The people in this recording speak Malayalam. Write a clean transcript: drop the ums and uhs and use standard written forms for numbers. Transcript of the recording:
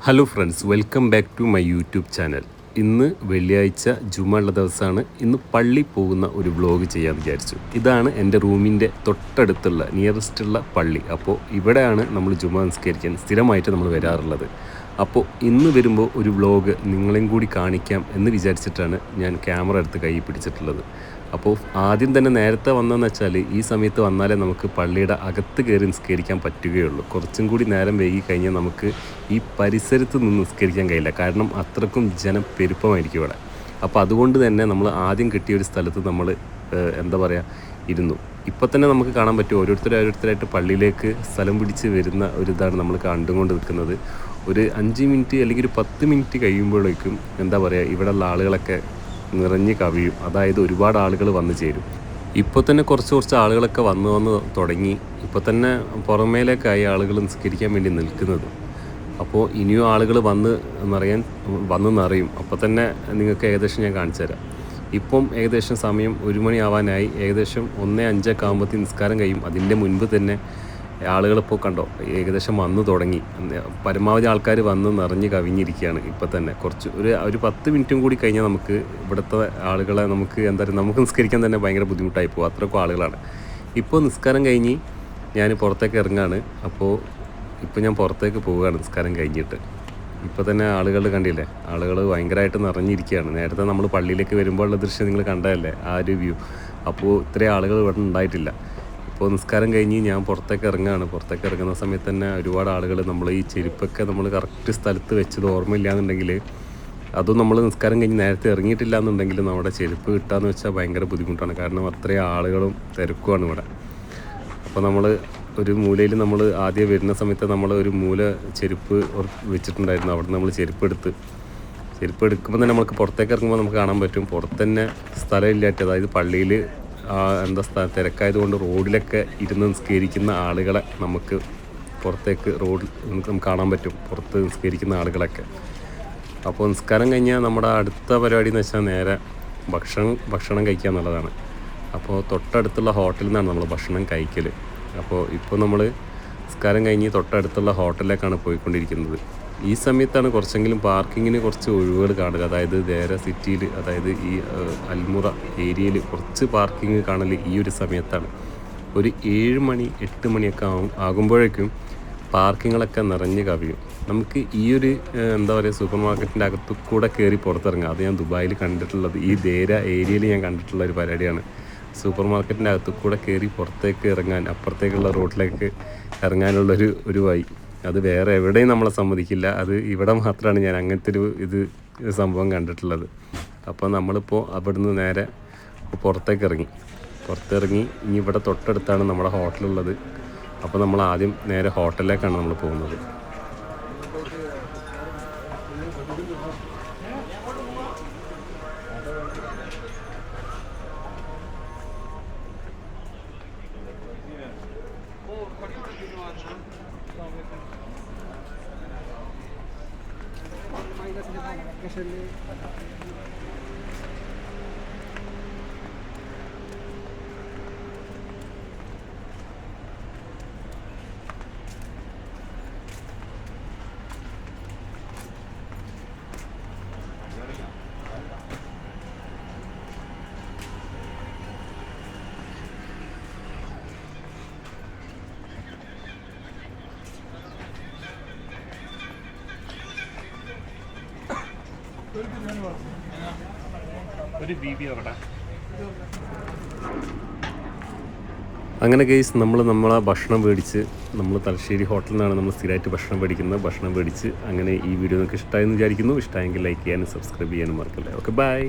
Hello friends, welcome back to my YouTube channel. ഇന്ന് വെള്ളിയാഴ്ച ജുമ ഉള്ള ദിവസമാണ്. ഇന്ന് പള്ളി പോകുന്ന ഒരു വ്ലോഗ് ചെയ്യാമെന്ന് വിചാരിച്ചു. ഇതാണ് എൻ്റെ റൂമിൻ്റെ തൊട്ടടുത്തുള്ള നിയറസ്റ്റുള്ള പള്ളി. അപ്പോൾ ഇവിടെയാണ് നമ്മൾ ജുമ നിസ്കരിക്കാൻ സ്ഥിരമായിട്ട് നമ്മൾ വരാറുള്ളത്. അപ്പോൾ ഇന്ന് വരുമ്പോൾ ഒരു വ്ലോഗ് നിങ്ങളെയും കൂടി കാണിക്കാം എന്ന് വിചാരിച്ചിട്ടാണ് ഞാൻ ക്യാമറ എടുത്ത് കൈ പിടിച്ചിട്ടുള്ളത്. അപ്പോൾ ആദ്യം തന്നെ നേരത്തെ വന്നതെന്ന് വെച്ചാൽ ഈ സമയത്ത് വന്നാലേ നമുക്ക് പള്ളിയുടെ അകത്ത് കയറി നിസ്കരിക്കാൻ പറ്റുകയുള്ളൂ. കുറച്ചും കൂടി നേരം വൈകി കഴിഞ്ഞാൽ നമുക്ക് ഈ പരിസരത്ത് നിന്ന് നിസ്കരിക്കാൻ കഴിയില്ല, കാരണം അത്രക്കും ജനപ്പെരുപ്പമായിരിക്കും ഇവിടെ. അപ്പോൾ അതുകൊണ്ട് തന്നെ നമ്മൾ ആദ്യം കിട്ടിയ ഒരു സ്ഥലത്ത് നമ്മൾ എന്താ പറയുക ഇരുന്നു. ഇപ്പോൾ തന്നെ നമുക്ക് കാണാൻ പറ്റും ഓരോരുത്തരായിട്ട് പള്ളിയിലേക്ക് സ്ഥലം പിടിച്ച് വരുന്ന ഒരു ഇതാണ് നമ്മൾ കണ്ടുകൊണ്ട് നിൽക്കുന്നത്. ഒരു 5 മിനിറ്റ് അല്ലെങ്കിൽ ഒരു 10 മിനിറ്റ് കഴിയുമ്പോഴേക്കും എന്താ പറയുക ഇവിടെയുള്ള ആളുകളൊക്കെ നിറഞ്ഞ് കവിയും. അതായത് ഒരുപാട് ആളുകൾ വന്നു ചേരും. ഇപ്പോൾ തന്നെ കുറച്ച് ആളുകളൊക്കെ വന്ന് തുടങ്ങി. ഇപ്പോൾ തന്നെ പുറമേലേക്കായി ആളുകൾ നിസ്കരിക്കാൻ വേണ്ടി നിൽക്കുന്നത്. അപ്പോൾ ഇനിയും ആളുകൾ വന്ന് നിറയും. അപ്പോൾ തന്നെ നിങ്ങൾക്ക് ഏകദേശം ഞാൻ കാണിച്ചു തരാം. ഇപ്പം ഏകദേശം സമയം 1 മണി ആവാനായി. ഏകദേശം 1:05 ആകുമ്പോഴത്തേക്ക് നിസ്കാരം കഴിയും. അതിൻ്റെ മുൻപ് തന്നെ ആളുകളിപ്പോൾ കണ്ടോ ഏകദേശം വന്നു തുടങ്ങി. പരമാവധി ആൾക്കാർ വന്ന് നിറഞ്ഞ് കവിഞ്ഞിരിക്കുകയാണ്. ഇപ്പോൾ തന്നെ ഒരു 10 മിനിറ്റും കൂടി കഴിഞ്ഞാൽ നമുക്ക് ഇവിടുത്തെ ആളുകളെ നമുക്ക് നിസ്കരിക്കാൻ തന്നെ ഭയങ്കര ബുദ്ധിമുട്ടായി പോകും. അത്രക്കും ആളുകളാണ്. ഇപ്പോൾ നിസ്കാരം കഴിഞ്ഞ് ഞാൻ പുറത്തേക്ക് ഇറങ്ങുകയാണ്. അപ്പോൾ ഇപ്പോൾ ഞാൻ പുറത്തേക്ക് പോവുകയാണ് നിസ്കാരം കഴിഞ്ഞിട്ട്. ഇപ്പോൾ തന്നെ ആളുകൾ കണ്ടില്ലേ, ആളുകൾ ഭയങ്കരമായിട്ട് നിറഞ്ഞിരിക്കുകയാണ്. നേരത്തെ നമ്മൾ പള്ളിയിലേക്ക് വരുമ്പോഴുള്ള ദൃശ്യം നിങ്ങൾ കണ്ടതല്ലേ, ആ ഒരു വ്യൂ. അപ്പോൾ ഇത്രയും ആളുകൾ ഇവിടെ ഉണ്ടായിട്ടില്ല. ഇപ്പോൾ നിസ്കാരം കഴിഞ്ഞ് ഞാൻ പുറത്തേക്ക് ഇറങ്ങുകയാണ്. പുറത്തേക്ക് ഇറങ്ങുന്ന സമയത്ത് തന്നെ ഒരുപാട് ആളുകൾ നമ്മൾ ഈ ചെരുപ്പൊക്കെ നമ്മൾ കറക്റ്റ് സ്ഥലത്ത് വെച്ചത് ഓർമ്മയില്ല എന്നുണ്ടെങ്കിൽ, അതും നമ്മൾ നിസ്കാരം കഴിഞ്ഞ് നേരത്തെ ഇറങ്ങിയിട്ടില്ല എന്നുണ്ടെങ്കിൽ നമ്മുടെ ചെരുപ്പ് കിട്ടാന്ന് വെച്ചാൽ ഭയങ്കര ബുദ്ധിമുട്ടാണ്. കാരണം അത്രയും ആളുകളും തിരക്കുമാണ് ഇവിടെ. അപ്പോൾ നമ്മൾ ഒരു മൂലയിൽ നമ്മൾ ആദ്യം വരുന്ന സമയത്ത് നമ്മൾ ഒരു മൂല ചെരുപ്പ് വെച്ചിട്ടുണ്ടായിരുന്നു. അവിടെ നമ്മൾ ചെരുപ്പ് എടുക്കുമ്പോൾ തന്നെ നമുക്ക് പുറത്തേക്ക് ഇറങ്ങുമ്പോൾ നമുക്ക് കാണാൻ പറ്റും പുറത്ത് തന്നെ സ്ഥലമില്ലായിട്ട്, അതായത് പള്ളിയിൽ തിരക്കായതുകൊണ്ട് റോഡിലൊക്കെ ഇരുന്ന് നിസ്കരിക്കുന്ന ആളുകളെ നമുക്ക് പുറത്തേക്ക് നമുക്ക് കാണാൻ പറ്റും, പുറത്ത് നിസ്കരിക്കുന്ന ആളുകളൊക്കെ. അപ്പോൾ നിസ്കാരം കഴിഞ്ഞാൽ നമ്മുടെ അടുത്ത പരിപാടി എന്ന് വെച്ചാൽ നേരെ ഭക്ഷണം കഴിക്കുക എന്നുള്ളതാണ്. അപ്പോൾ തൊട്ടടുത്തുള്ള ഹോട്ടലിൽ നിന്നാണ് നമ്മൾ ഭക്ഷണം കഴിക്കൽ. അപ്പോൾ ഇപ്പോൾ നമ്മൾ നിസ്കാരം കഴിഞ്ഞ് തൊട്ടടുത്തുള്ള ഹോട്ടലിലേക്കാണ് പോയിക്കൊണ്ടിരിക്കുന്നത്. ഈ സമയത്താണ് കുറച്ചെങ്കിലും പാർക്കിങ്ങിന് കുറച്ച് ഒഴിവുകൾ കാണുക. അതായത് നേരെ സിറ്റിയിൽ, അതായത് ഈ അൽമുറ ഏരിയയിൽ കുറച്ച് പാർക്കിങ് കാണൽ ഈ ഒരു സമയത്താണ്. ഒരു 7 മണി 8 മണിയൊക്കെ ആകുമ്പോഴേക്കും പാർക്കിങ്ങുകളൊക്കെ നിറഞ്ഞ് കവിയും. നമുക്ക് ഈ ഒരു എന്താ പറയുക സൂപ്പർ മാർക്കറ്റിൻ്റെ അകത്തു കൂടെ കയറി പുറത്തിറങ്ങാം. അത് ഞാൻ ദുബായിൽ കണ്ടിട്ടുള്ളത്, ഈ ദേര ഏരിയയിൽ ഞാൻ കണ്ടിട്ടുള്ള ഒരു പരിപാടിയാണ്. സൂപ്പർ മാർക്കറ്റിൻ്റെ അകത്തു കൂടെ കയറി പുറത്തേക്ക് ഇറങ്ങാൻ, അപ്പുറത്തേക്കുള്ള റോഡിലേക്ക് ഇറങ്ങാനുള്ളൊരു വഴി. അത് വേറെ എവിടെയും നമ്മളെ സമ്മതിക്കില്ല. അത് ഇവിടെ മാത്രമാണ് ഞാൻ അങ്ങനത്തെ ഒരു സംഭവം കണ്ടിട്ടുള്ളത്. അപ്പോൾ നമ്മളിപ്പോൾ അവിടുന്ന് നേരെ പുറത്തിറങ്ങി ഇനി ഇവിടെ തൊട്ടടുത്താണ് നമ്മുടെ ഹോട്ടലുള്ളത്. അപ്പോൾ നമ്മൾ ആദ്യം നേരെ ഹോട്ടലിലേക്കാണ് നമ്മൾ പോകുന്നത്. അങ്ങനെ ഗൈസ് നമ്മളെ ഭക്ഷണം മേടിച്ച്, നമ്മൾ തലശ്ശേരി ഹോട്ടലിൽ നിന്നാണ് നമ്മൾ സ്ഥിരമായിട്ട് ഭക്ഷണം മേടിച്ച് അങ്ങനെ ഈ വീഡിയോ നിങ്ങൾക്ക് ഇഷ്ടമായെന്ന് വിചാരിക്കുന്നു. ഇഷ്ടമായെങ്കിൽ ലൈക്ക് ചെയ്യാനും സബ്സ്ക്രൈബ് ചെയ്യാനും മറക്കല്ലേ. Okay, by.